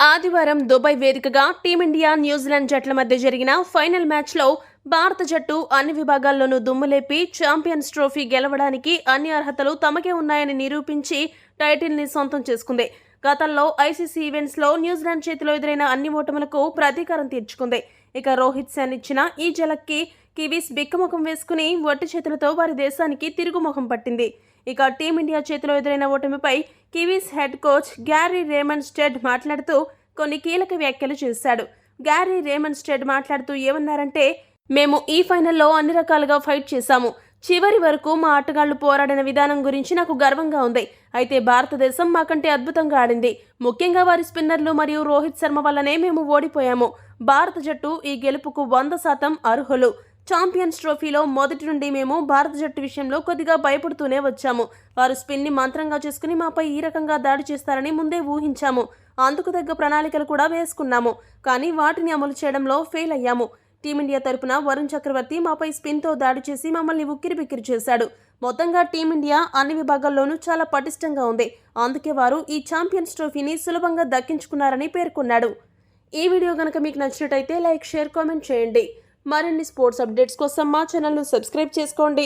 ఆదివారం దుబాయ్ వేదికగా team India New Zealand జట్ల మధ్య జరిగిన ఫైనల్ మ్యాచ్లో భారత జట్టు అన్ని విభాగాల్లోనూ దుమ్ములేపి ఛాంపియన్స్ ట్రోఫీ గెలవడానికి అన్ని అర్హతలు తమకే ఉన్నాయని నిరూపించి టైటిల్ని సొంతం చేసుకుంది. గతంలో ఐసీసీ ఈవెంట్స్లో న్యూజిలాండ్ చేతిలో ఎదురైన అన్ని ఓటములకు ప్రతీకారం తీర్చుకుంది. ఇక రోహిత్ శర్మ ఇచ్చిన ఈ జలక్కి కివీస్ బిక్కముఖం వేసుకుని ఒట్టి చేతులతో వారి దేశానికి తిరుగుముఖం పట్టింది. ఇక టీమిండియా చేతిలో ఎదురైన ఓటమిపై కివీస్ హెడ్ కోచ్ గ్యారీ రేమన్స్టెడ్ మాట్లాడుతూ కొన్ని కీలక వ్యాఖ్యలు చేశాడు. గ్యారీ రేమన్స్టెడ్ మాట్లాడుతూ ఏమన్నారంటే, మేము ఈ ఫైనల్లో అన్ని రకాలుగా ఫైట్ చేశాము. చివరి వరకు మా ఆటగాళ్లు పోరాడిన విధానం గురించి నాకు గర్వంగా ఉంది. అయితే భారతదేశం మాకంటే అద్భుతంగా ఆడింది. ముఖ్యంగా వారి స్పిన్నర్లు మరియు రోహిత్ శర్మ వల్లనే మేము ఓడిపోయాము. భారత జట్టు ఈ గెలుపుకు 100% అర్హులు. ఛాంపియన్స్ ట్రోఫీలో మొదటి నుండి మేము భారత జట్టు విషయంలో కొద్దిగా భయపడుతూనే వచ్చాము. వారు స్పిన్ని మంత్రంగా చేసుకుని మాపై ఈ రకంగా దాడి చేస్తారని ముందే ఊహించాము. అందుకు తగ్గ ప్రణాళికలు కూడా వేసుకున్నాము. కానీ వాటిని అమలు చేయడంలో ఫెయిల్ అయ్యాము. టీమిండియా తరపున వరుణ్ చక్రవర్తి మాపై స్పిన్తో దాడి చేసి మమ్మల్ని ఉక్కిరిబిక్కిరి చేశాడు. మొత్తంగా టీమిండియా అన్ని విభాగాల్లోనూ చాలా పటిష్టంగా ఉంది. అందుకే వారు ఈ ఛాంపియన్స్ ట్రోఫీని సులభంగా దక్కించుకున్నారని పేర్కొన్నాడు. ఈ వీడియో గనక మీకు నచ్చినట్టయితే లైక్, షేర్, కామెంట్ చేయండి. మరిన్ని స్పోర్ట్స్ అప్డేట్స్ కోసం మా ఛానల్ను సబ్స్క్రైబ్ చేసుకోండి.